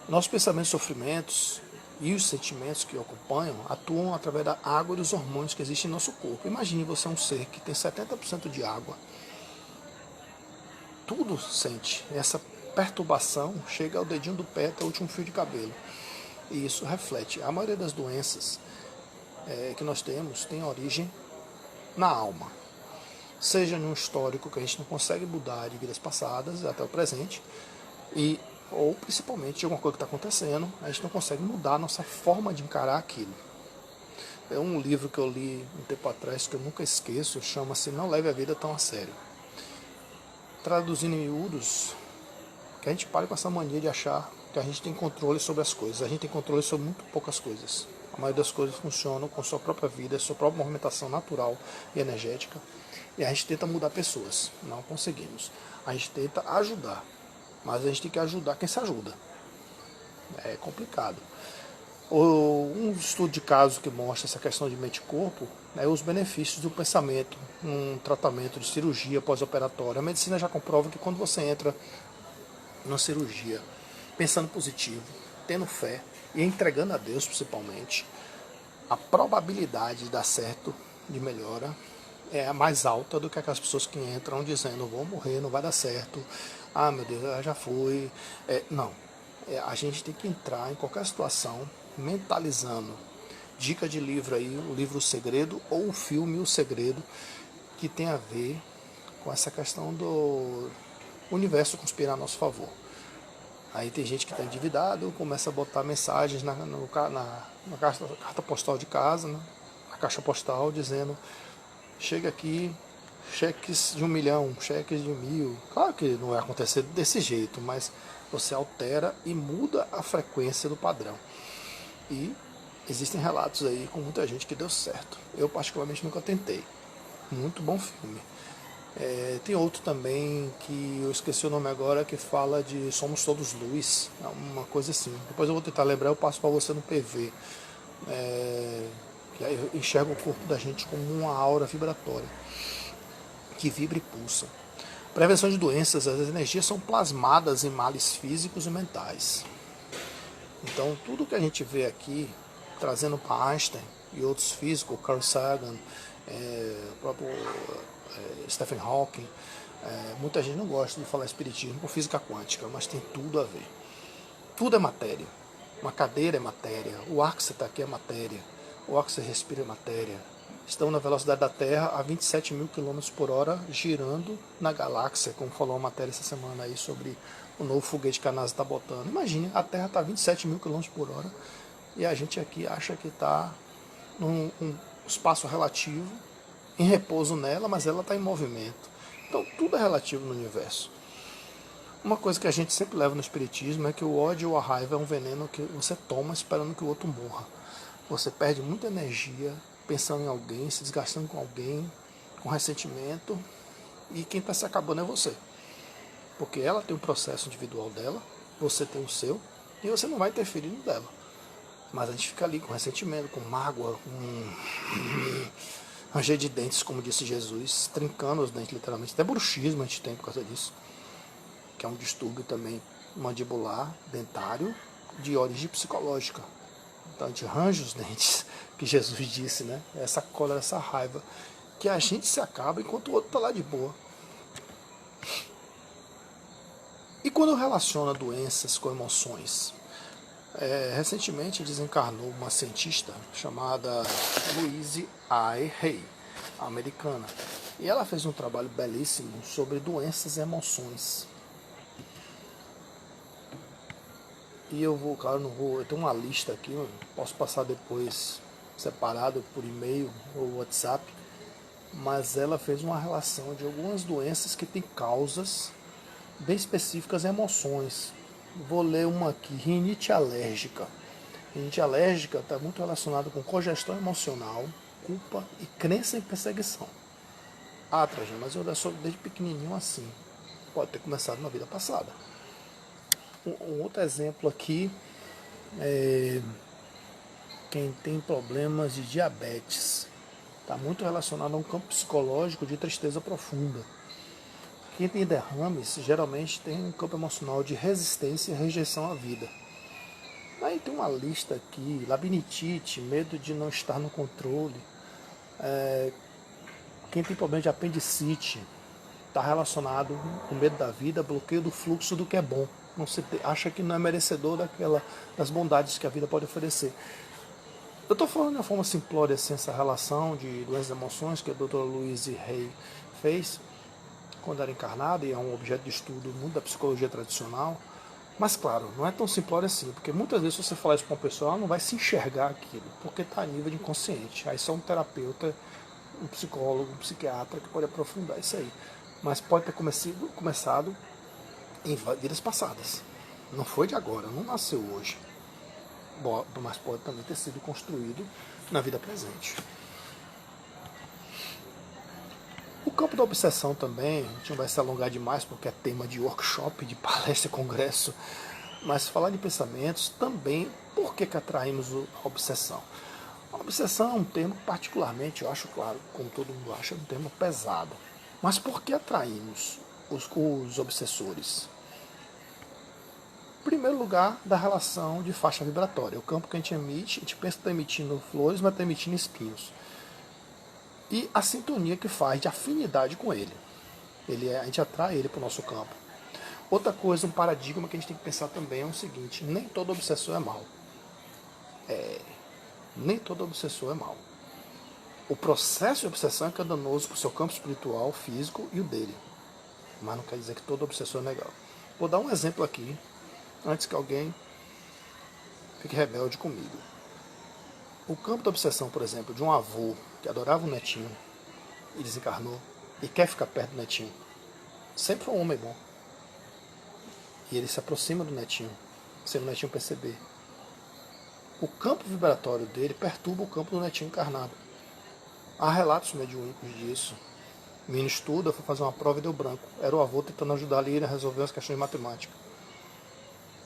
Nossos pensamentos e sofrimentos e os sentimentos que o acompanham atuam através da água e dos hormônios que existem em nosso corpo. Imagine você é um ser que tem 70% de água. Tudo sente. Essa perturbação chega ao dedinho do pé até o último fio de cabelo. E isso reflete. A maioria das doenças que nós temos tem origem na alma. Seja num histórico que a gente não consegue mudar de vidas passadas até o presente, ou principalmente de alguma coisa que está acontecendo, a gente não consegue mudar a nossa forma de encarar aquilo. É um livro que eu li um tempo atrás, que eu nunca esqueço, chama-se Não Leve a Vida Tão a Sério. Traduzindo em miúdos, que a gente pare com essa mania de achar que a gente tem controle sobre as coisas. A gente tem controle sobre muito poucas coisas. A maioria das coisas funcionam com sua própria vida, sua própria movimentação natural e energética. E a gente tenta mudar pessoas. Não conseguimos. A gente tenta ajudar. Mas a gente tem que ajudar quem se ajuda. É complicado. Um estudo de caso que mostra essa questão de mente e corpo é os benefícios do pensamento, um tratamento de cirurgia pós-operatória. A medicina já comprova que quando você entra numa cirurgia pensando positivo, tendo fé e entregando a Deus principalmente, a probabilidade de dar certo, de melhora, é mais alta do que aquelas pessoas que entram dizendo vou morrer, não vai dar certo, ah meu Deus, já fui. Não, a gente tem que entrar em qualquer situação mentalizando. Dica de livro aí, o livro O Segredo ou o filme O Segredo, que tem a ver com essa questão do universo conspirar a nosso favor. Aí tem gente que está endividado, começa a botar mensagens na carta postal de casa, né? Na caixa postal, dizendo chega aqui, cheques de 1 milhão, cheques de 1.000. Claro que não vai acontecer desse jeito, mas você altera e muda a frequência do padrão. E existem relatos aí com muita gente que deu certo. Eu particularmente nunca tentei. Muito bom filme. Tem outro também que eu esqueci o nome agora, que fala de Somos Todos Luz, uma coisa assim. Depois eu vou tentar lembrar, eu passo para você no PV. Que aí eu enxergo o corpo da gente como uma aura vibratória que vibra e pulsa. Prevenção de doenças, as energias são plasmadas em males físicos e mentais. Então tudo que a gente vê aqui, trazendo para Einstein e outros físicos, Carl Sagan, o próprio Stephen Hawking, muita gente não gosta de falar espiritismo por física quântica, mas tem tudo a ver. Tudo é matéria. Uma cadeira é matéria, o ar que você está aqui é matéria, o ar que você respira é matéria. Estamos na velocidade da Terra a 27 mil km por hora, girando na galáxia, como falou a matéria essa semana aí sobre o novo foguete que a NASA está botando. Imagine, a Terra está a 27 mil km por hora e a gente aqui acha que está num espaço relativo, em repouso nela, mas ela está em movimento. Então tudo é relativo no universo. Uma coisa que a gente sempre leva no espiritismo é que o ódio ou a raiva é um veneno que você toma esperando que o outro morra. Você perde muita energia pensando em alguém, se desgastando com alguém, com ressentimento, e quem está se acabando é você. Porque ela tem o processo individual dela, você tem o seu, e você não vai interferir no dela. Mas a gente fica ali com ressentimento, com mágoa, com ranger de dentes, como disse Jesus, trincando os dentes literalmente. Até bruxismo a gente tem por causa disso, que é um distúrbio também mandibular, dentário, de origem psicológica. Então a gente range os dentes, que Jesus disse, né? Essa cólera, essa raiva, que a gente se acaba enquanto o outro está lá de boa. E quando relaciona doenças com emoções? Recentemente desencarnou uma cientista chamada Louise A. Hay, americana, e ela fez um trabalho belíssimo sobre doenças e emoções. E eu vou, claro, não vou, eu tenho uma lista aqui, eu posso passar depois separado por e-mail ou WhatsApp, mas ela fez uma relação de algumas doenças que têm causas bem específicas em emoções. Vou ler uma aqui, rinite alérgica. Rinite alérgica está muito relacionada com congestão emocional, culpa e crença em perseguição. Ah, Trajano, mas eu sou desde pequenininho assim. Pode ter começado na vida passada. Um outro exemplo aqui é quem tem problemas de diabetes. Está muito relacionado a um campo psicológico de tristeza profunda. Quem tem derrames geralmente tem um campo emocional de resistência e rejeição à vida. Aí tem uma lista aqui, labirintite, medo de não estar no controle. Quem tem problema de apendicite está relacionado com medo da vida, bloqueio do fluxo do que é bom. Não se acha que não é merecedor das bondades que a vida pode oferecer. Eu estou falando de uma forma simplória assim, essa relação de doenças e emoções que a doutora Louise Hay fez quando era encarnada, e é um objeto de estudo muito da psicologia tradicional. Mas claro, não é tão simplório assim, porque muitas vezes se você falar isso para uma pessoa, ela não vai se enxergar aquilo, porque está a nível de inconsciente. Aí só um terapeuta, um psicólogo, um psiquiatra que pode aprofundar isso aí. Mas pode ter começado em vidas passadas. Não foi de agora, não nasceu hoje. Mas pode também ter sido construído na vida presente. O campo da obsessão também, a gente não vai se alongar demais porque é tema de workshop, de palestra, congresso, mas falar de pensamentos também, por que atraímos a obsessão? A obsessão é um termo particularmente, eu acho, claro, como todo mundo acha, um termo pesado. Mas por que atraímos os obsessores? Em primeiro lugar, da relação de faixa vibratória. O campo que a gente emite, a gente pensa que está emitindo flores, mas está emitindo espinhos. E a sintonia que faz de afinidade com ele. A gente atrai ele para o nosso campo. Outra coisa, um paradigma que a gente tem que pensar também é o seguinte: nem todo obsessor é mau. Nem todo obsessor é mau. O processo de obsessão é que é danoso para o seu campo espiritual, físico e o dele. Mas não quer dizer que todo obsessor é legal. Vou dar um exemplo aqui, antes que alguém fique rebelde comigo. O campo da obsessão, por exemplo, de um avô que adorava o netinho e desencarnou e quer ficar perto do netinho, sempre foi um homem bom. E ele se aproxima do netinho, sem o netinho perceber. O campo vibratório dele perturba o campo do netinho encarnado. Há relatos mediúnicos disso. O menino estuda, foi fazer uma prova e deu branco. Era o avô tentando ajudar ele a resolver as questões de matemática.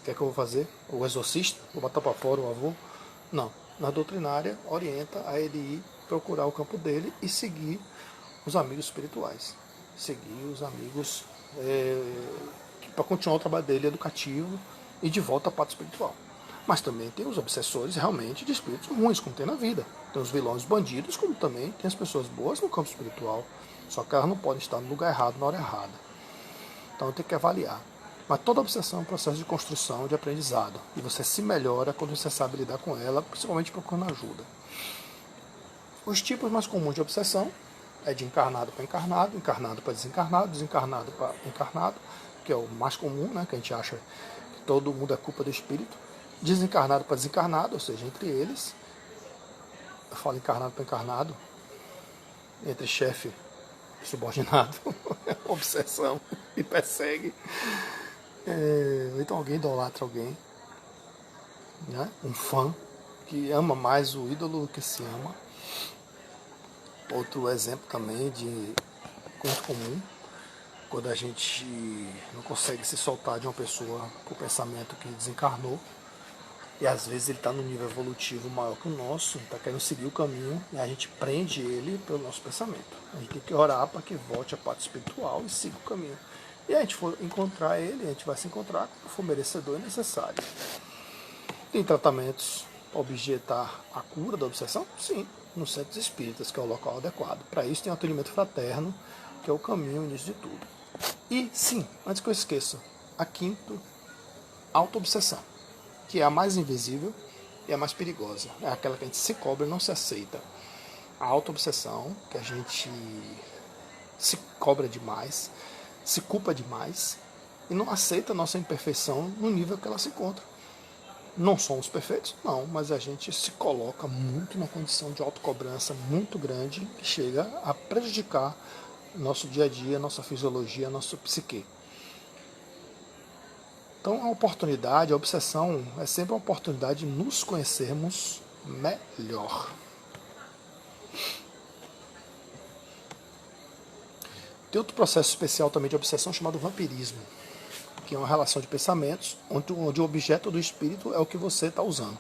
O que é que eu vou fazer? O exorcista? Vou botar para fora o avô? Não. Na doutrinária, orienta a ele ir procurar o campo dele e seguir os amigos espirituais. Seguir os amigos para continuar o trabalho dele educativo e de volta à parte espiritual. Mas também tem os obsessores realmente de espíritos ruins, como tem na vida. Tem os vilões bandidos, como também tem as pessoas boas no campo espiritual. Só que elas não podem estar no lugar errado, na hora errada. Então tem que avaliar. Mas toda obsessão é um processo de construção, de aprendizado. E você se melhora quando você sabe lidar com ela, principalmente procurando ajuda. Os tipos mais comuns de obsessão é de encarnado para encarnado, encarnado para desencarnado, desencarnado para encarnado, que é o mais comum, né, que a gente acha que todo mundo é culpa do espírito. Desencarnado para desencarnado, ou seja, entre eles. Eu falo encarnado para encarnado, entre chefe e subordinado, obsessão, e persegue. Então alguém idolatra alguém, né? Um fã que ama mais o ídolo do que se ama. Outro exemplo também de muito comum, quando a gente não consegue se soltar de uma pessoa com o pensamento que desencarnou, e às vezes ele está num nível evolutivo maior que o nosso, está querendo seguir o caminho, e a gente prende ele pelo nosso pensamento. A gente tem que orar para que volte à parte espiritual e siga o caminho. E a gente for encontrar ele, a gente vai se encontrar quando for merecedor e necessário. Tem tratamentos para objetar a cura da obsessão? Sim, nos centros espíritas, que é o local adequado. Para isso tem o atendimento fraterno, que é o caminho, o início de tudo. E sim, antes que eu esqueça, a quinta, auto-obsessão, que é a mais invisível e a mais perigosa. É aquela que a gente se cobra e não se aceita. A auto-obsessão, que a gente se cobra demais, se culpa demais e não aceita a nossa imperfeição no nível que ela se encontra. Não somos perfeitos? Não, mas a gente se coloca muito numa condição de autocobrança muito grande que chega a prejudicar nosso dia a dia, nossa fisiologia, nossa psique. Então a oportunidade, a obsessão é sempre uma oportunidade de nos conhecermos melhor. Tem outro processo especial também de obsessão chamado vampirismo, que é uma relação de pensamentos onde o objeto do espírito é o que você está usando.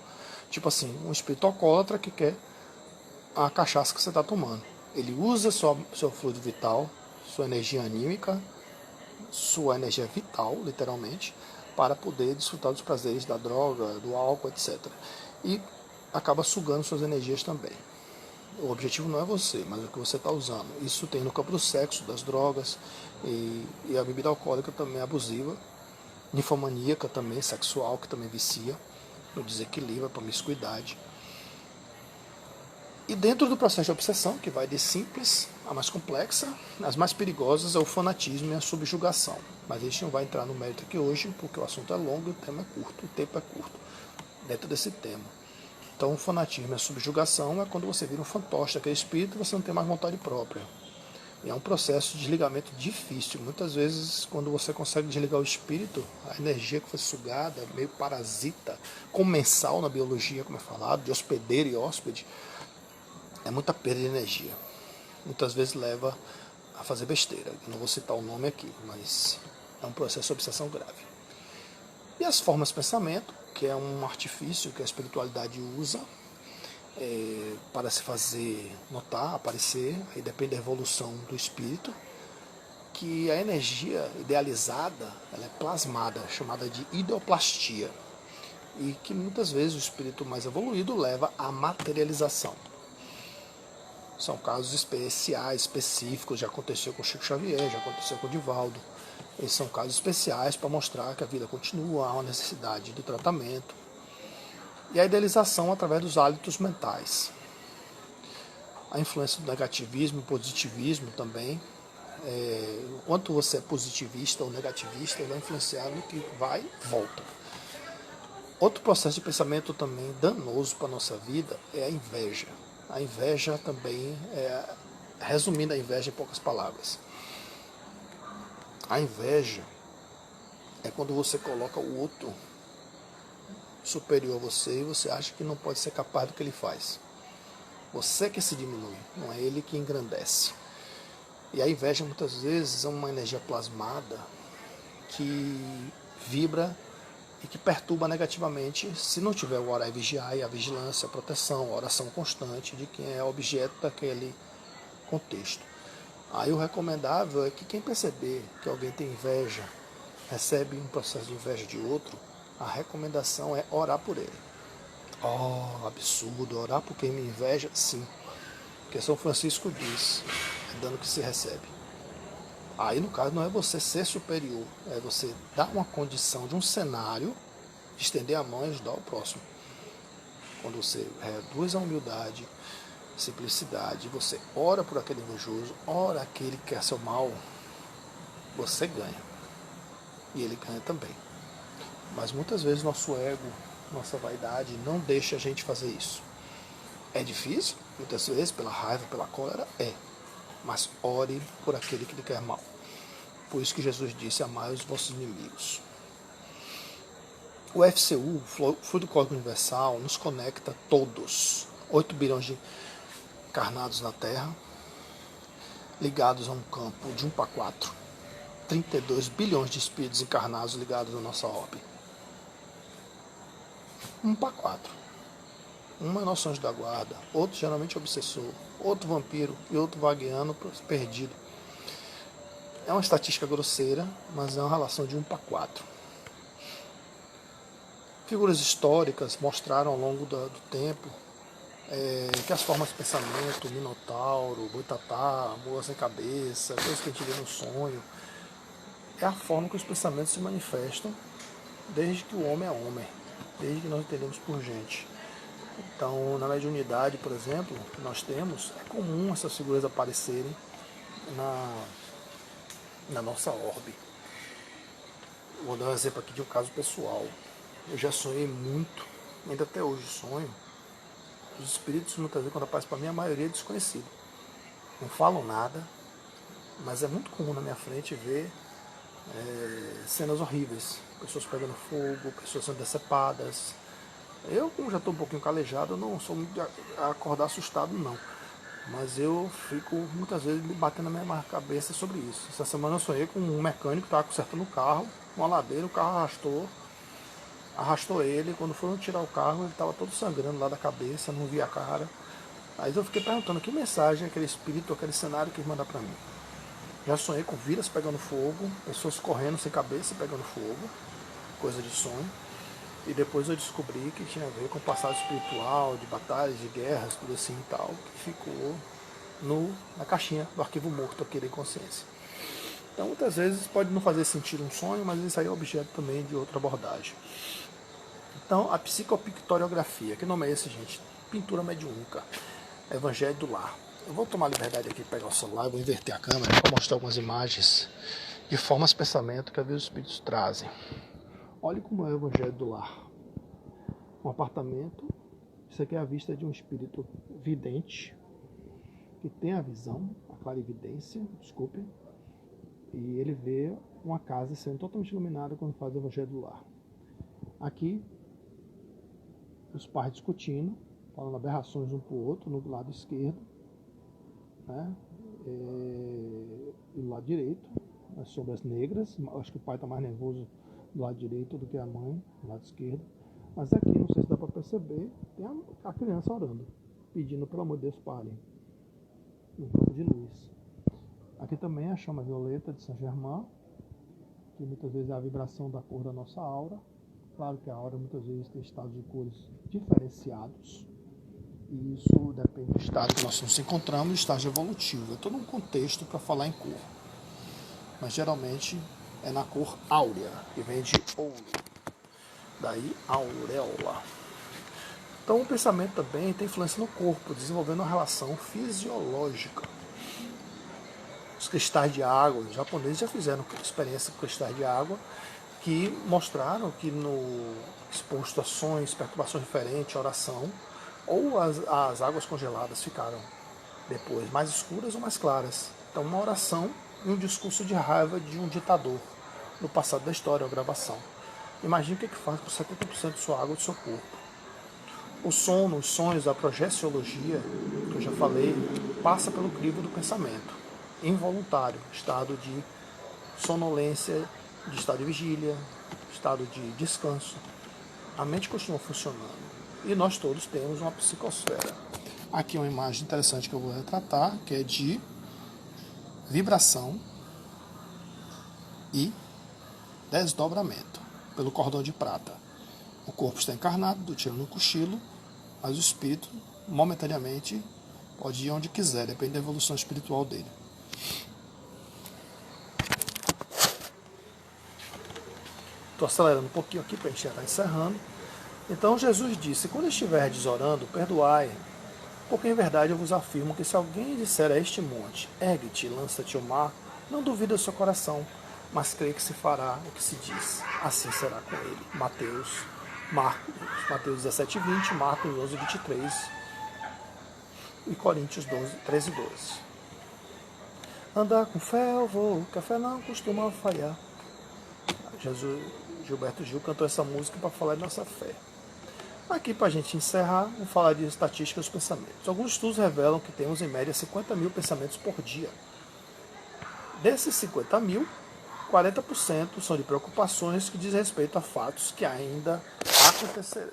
Tipo assim, um espírito alcoólatra que quer a cachaça que você está tomando. Ele usa seu fluido vital, sua energia anímica, sua energia vital, literalmente, para poder desfrutar dos prazeres da droga, do álcool, etc. E acaba sugando suas energias também. O objetivo não é você, mas o que você está usando. Isso tem no campo do sexo, das drogas, e a bebida alcoólica também é abusiva, ninfomaníaca também, sexual, que também vicia, no desequilíbrio, a promiscuidade. E dentro do processo de obsessão, que vai de simples a mais complexa, as mais perigosas é o fanatismo e a subjugação. Mas a gente não vai entrar no mérito aqui hoje, porque o assunto é longo e o tema é curto, o tempo é curto dentro desse tema. Então o fanatismo e a subjugação é quando você vira um fantoche daquele espírito e você não tem mais vontade própria. E é um processo de desligamento difícil. Muitas vezes, quando você consegue desligar o espírito, a energia que foi sugada, meio parasita, comensal na biologia, como é falado, de hospedeiro e hóspede, é muita perda de energia. Muitas vezes leva a fazer besteira. Eu não vou citar o nome aqui, mas é um processo de obsessão grave. E as formas de pensamento, que é um artifício que a espiritualidade usa para se fazer notar, aparecer, aí depende da evolução do espírito, que a energia idealizada ela é plasmada, chamada de ideoplastia, e que muitas vezes o espírito mais evoluído leva à materialização. São casos especiais, específicos, já aconteceu com Chico Xavier, já aconteceu com o Divaldo. Esses são casos especiais para mostrar que a vida continua, há uma necessidade de tratamento. E a idealização através dos hábitos mentais. A influência do negativismo e positivismo também. O quanto você é positivista ou negativista vai influenciar no que vai e volta. Outro processo de pensamento também danoso para a nossa vida é a inveja. A inveja também, resumindo a inveja em poucas palavras. A inveja é quando você coloca o outro superior a você e você acha que não pode ser capaz do que ele faz. Você que se diminui, não é ele que engrandece. E a inveja muitas vezes é uma energia plasmada que vibra e que perturba negativamente se não tiver o orar e vigiar, e a vigilância, a proteção, a oração constante de quem é objeto daquele contexto. Aí o recomendável é que quem perceber que alguém tem inveja, recebe um processo de inveja de outro, a recomendação é orar por ele. Oh, absurdo, orar por quem me inveja? Sim, porque São Francisco diz, é dano que se recebe. Aí, no caso, não é você ser superior, é você dar uma condição de um cenário, estender a mão e ajudar o próximo. Quando você reduz a humildade, simplicidade, você ora por aquele invejoso, ora aquele que quer seu mal, você ganha. E ele ganha também. Mas muitas vezes nosso ego, nossa vaidade não deixa a gente fazer isso. É difícil, muitas vezes, pela raiva, pela cólera, mas ore por aquele que lhe quer mal. Por isso que Jesus disse, amai os vossos inimigos. O FCU, Fluido Cósmico Universal, nos conecta todos. 8 bilhões de encarnados na Terra, ligados a um campo de 1 para 4. 32 bilhões de espíritos encarnados ligados à nossa orbe. 1 para 4. Um é nosso anjo da guarda, outro geralmente obsessor, outro vampiro e outro vagueano perdido. É uma estatística grosseira, mas é uma relação de 1 para 4. Figuras históricas mostraram ao longo do tempo que as formas de pensamento, Minotauro, Boitatá, Mula sem cabeça, coisas que a gente vê no sonho, é a forma que os pensamentos se manifestam desde que o homem é homem, desde que nós entendemos por gente. Então, na mediunidade, por exemplo, que nós temos, é comum essas figuras aparecerem na nossa orbe. Vou dar um exemplo aqui de um caso pessoal. eu já sonhei muito, ainda até hoje sonho. Os espíritos, muitas vezes, quando aparecem para mim, a maioria é desconhecido. Não falam nada, mas é muito comum na minha frente ver cenas horríveis. Pessoas pegando fogo, pessoas sendo decepadas. Eu, como já estou um pouquinho calejado, eu não sou muito de acordar assustado, não. Mas eu fico, muitas vezes, me batendo na minha cabeça sobre isso. Essa semana eu sonhei com um mecânico que estava consertando o carro, uma ladeira, o carro arrastou ele. Quando foram tirar o carro, ele estava todo sangrando lá da cabeça, não via a cara. Aí eu fiquei perguntando que mensagem aquele espírito, aquele cenário quis mandar para mim. Já sonhei com vidas pegando fogo, pessoas correndo sem cabeça pegando fogo, coisa de sonho. E depois eu descobri que tinha a ver com o passado espiritual, de batalhas, de guerras, tudo assim e tal, que ficou na caixinha do arquivo morto aqui da inconsciência. Então muitas vezes pode não fazer sentido um sonho, mas isso aí é objeto também de outra abordagem. Então a psicopictoriografia, que nome é esse, gente? Pintura mediúnica, Evangelho do Lar. Eu vou tomar a liberdade aqui de pegar o celular, eu vou inverter a câmera para mostrar algumas imagens de formas de pensamento que às vezes os espíritos trazem. Olhe como é o Evangelho do Lar. Um apartamento, isso aqui é a vista de um espírito vidente, que tem a visão, a clarividência, desculpe, e ele vê uma casa sendo totalmente iluminada quando faz o Evangelho do Lar. Aqui, os pais discutindo, falando aberrações um para o outro, no lado esquerdo, né? E do lado direito, as sombras negras. Acho que o pai está mais nervoso do lado direito do que a mãe, do lado esquerdo. Mas aqui, não sei se dá para perceber, tem a criança orando, pedindo pelo amor de Deus, parem, no campo de luz. Aqui também a chama violeta de Saint-Germain, que muitas vezes é a vibração da cor da nossa aura. Claro que a aura muitas vezes tem estados de cores diferenciados, e isso depende do estado que nós nos encontramos, estágio evolutivo. É todo um contexto para falar em cor, mas geralmente é na cor áurea, que vem de ouro, daí auréola. Então o pensamento também tem influência no corpo, desenvolvendo uma relação fisiológica. Os cristais de água, os japoneses já fizeram experiência com cristais de água, que mostraram que no exposto a ações, perturbações diferentes, oração, ou as águas congeladas ficaram depois mais escuras ou mais claras. Então uma oração e um discurso de raiva de um ditador no passado da história, uma gravação. Imagine o que faz com 70% de sua água do seu corpo. O sono, os sonhos, a projeciologia, que eu já falei, passa pelo crivo do pensamento. Involuntário, estado de sonolência, de estado de vigília, estado de descanso. A mente continua funcionando. E nós todos temos uma psicosfera. Aqui uma imagem interessante que eu vou retratar, que é de vibração e desdobramento pelo cordão de prata. O corpo está encarnado, do tiro no cochilo, mas o espírito, momentaneamente, pode ir onde quiser, depende da evolução espiritual dele. Estou acelerando um pouquinho aqui para a gente já estar encerrando. Então Jesus disse: quando estiverdes orando, perdoai, porque em verdade eu vos afirmo que se alguém disser a este monte, ergue-te e lança-te ao mar, não duvida o seu coração, mas crê que se fará o que se diz, assim será com ele. Mateus 17:20, Marcos 11:23 e Coríntios 13:12. Andar com fé eu vou, que a fé não costuma falhar. Gilberto Gil cantou essa música para falar de nossa fé. Aqui, para a gente encerrar, vou falar de estatísticas dos pensamentos. Alguns estudos revelam que temos em média 50 mil pensamentos por dia. Desses 50 mil, 40% são de preocupações que dizem respeito a fatos que ainda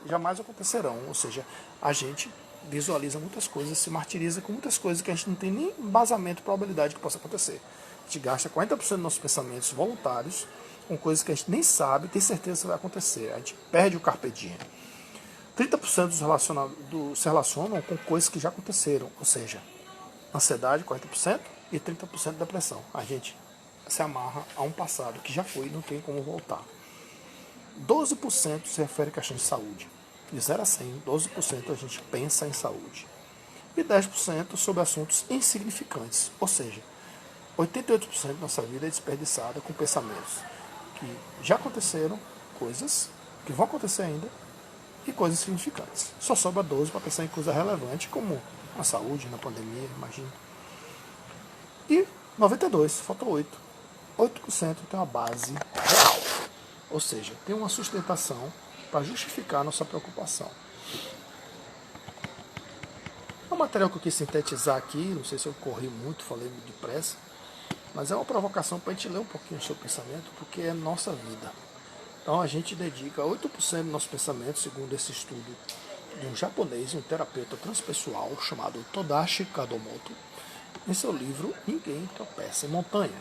jamais acontecerão. Ou seja, a gente visualiza muitas coisas, se martiriza com muitas coisas que a gente não tem nem embasamento, probabilidade que possa acontecer. A gente gasta 40% dos nossos pensamentos voluntários com coisas que a gente nem sabe, tem certeza que vai acontecer. A gente perde o carpe diem. 30% se relacionam com coisas que já aconteceram, ou seja, ansiedade 40% e 30% depressão. A gente se amarra a um passado que já foi e não tem como voltar. 12% se refere a questões de saúde. De 0 a 100, 12% a gente pensa em saúde. E 10% sobre assuntos insignificantes, ou seja, 88% da nossa vida é desperdiçada com pensamentos que já aconteceram, coisas que vão acontecer ainda e coisas significantes. Só sobra 12 para pensar em coisa relevante, como a saúde, na pandemia, imagina. E 92, falta 8. 8% tem uma base real. Ou seja, tem uma sustentação para justificar a nossa preocupação. É um material que eu quis sintetizar aqui, não sei se eu corri muito, falei muito depressa, mas é uma provocação para a gente ler um pouquinho o seu pensamento, porque é nossa vida. Então a gente dedica 8% do nosso pensamento, segundo esse estudo de um japonês, um terapeuta transpessoal chamado Todashi Kadomoto, em seu livro Ninguém Tropeça em Montanha.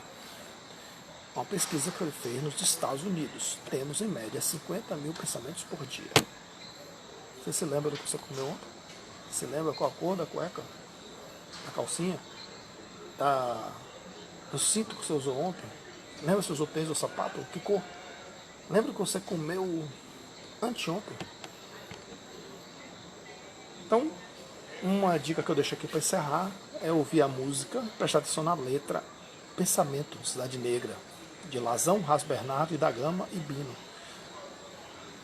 Uma pesquisa que ele fez nos Estados Unidos. Temos em média 50 mil pensamentos por dia. Você se lembra do que você comeu ontem? Você lembra qual a cor da cueca? Da calcinha? Do cinto que você usou ontem? Lembra se usou tênis ou sapato? Que cor? Lembra que você comeu anteontem? Então, uma dica que eu deixo aqui para encerrar é ouvir a música, prestar atenção na letra Pensamento, Cidade Negra, de Lazão, Ras Bernardo e da Gama e Bino.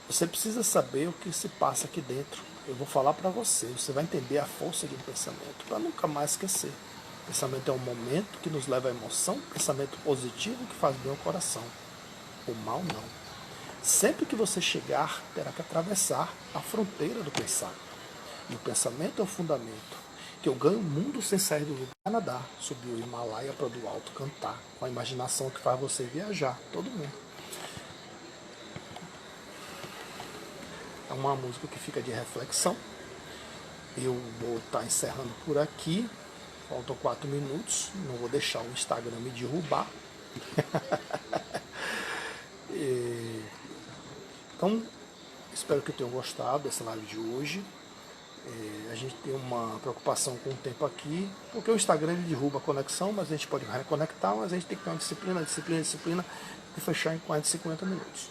Você precisa saber o que se passa aqui dentro. Eu vou falar para você, você vai entender a força de um pensamento, para nunca mais esquecer. O pensamento é um momento que nos leva à emoção, pensamento positivo que faz bem ao coração. O mal não. Sempre que você chegar, terá que atravessar a fronteira do pensar. E o pensamento é o fundamento, que eu ganho o mundo sem sair do Canadá, subir o Himalaia para do alto cantar, com a imaginação que faz você viajar, todo mundo. É uma música que fica de reflexão. Eu vou estar encerrando por aqui. Faltam 4 minutos. Não vou deixar o Instagram me derrubar. Então, espero que tenham gostado dessa live de hoje. A gente tem uma preocupação com o tempo aqui, porque o Instagram ele derruba a conexão, mas a gente pode reconectar, mas a gente tem que ter uma disciplina e fechar em 40, 50 minutos.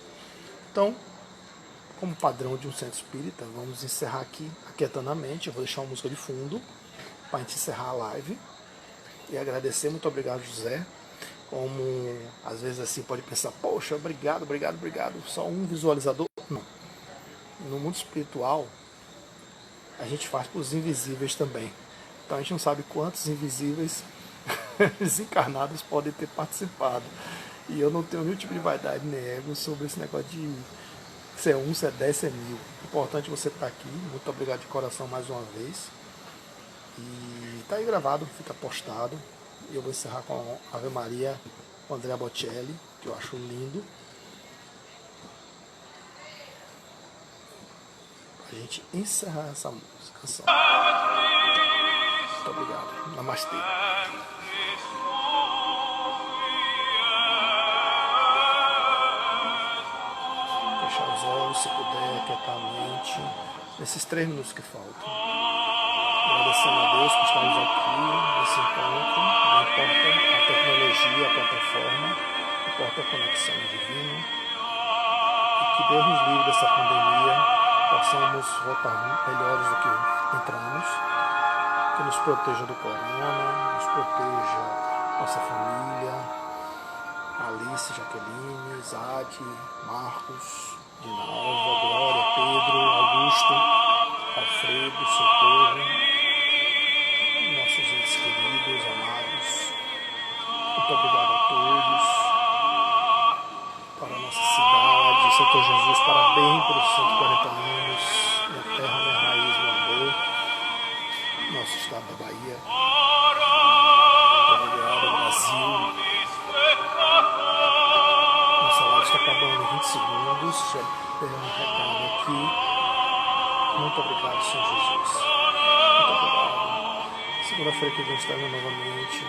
Então, como padrão de um centro espírita, vamos encerrar aqui aquietando a mente. Eu vou deixar uma música de fundo para a gente encerrar a live e agradecer. Muito obrigado, José. Como às vezes assim pode pensar, poxa, obrigado, só um visualizador. Não. No mundo espiritual a gente faz para os invisíveis também. Então a gente não sabe quantos invisíveis desencarnados podem ter participado. E eu não tenho nenhum tipo de vaidade nem ego sobre esse negócio de se é 1, se é 10, se é 1000. Importante você estar aqui. Muito obrigado de coração mais uma vez. E está aí gravado, fica postado. E eu vou encerrar com a Ave Maria, com Andrea Bocelli, que eu acho lindo. Pra gente encerrar essa canção. Muito obrigado. Namastê. Fechar os olhos, se puder, quietar a mente, nesses 3 minutos que faltam. Agradecendo a Deus por estarmos aqui nesse encontro. Não importa a tecnologia, a plataforma, importa a conexão divina. E que Deus nos livre dessa pandemia, possamos voltar melhores do que entramos, que nos proteja do corona, nos proteja nossa família, Alice, Jaqueline, Zade, Marcos, Dinalva, Glória, Pedro, Augusto, Alfredo, Socorro, nossos entes queridos, amados. Muito obrigado a todos. Para a nossa cidade, Senhor Jesus, parabéns pelos 140 anos, minha terra, minha raiz, meu amor, nosso estado da Bahia. Muito obrigado, Brasil. Nossa live está acabando em 20 segundos, já tem um recado aqui. Muito obrigado, Senhor Jesus. Muito obrigado. Segunda-feira que vem estaremos novamente,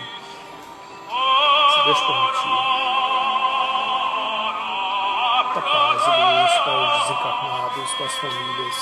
se Deus permitir. Muita paz e luz para os desencarnados, para as famílias.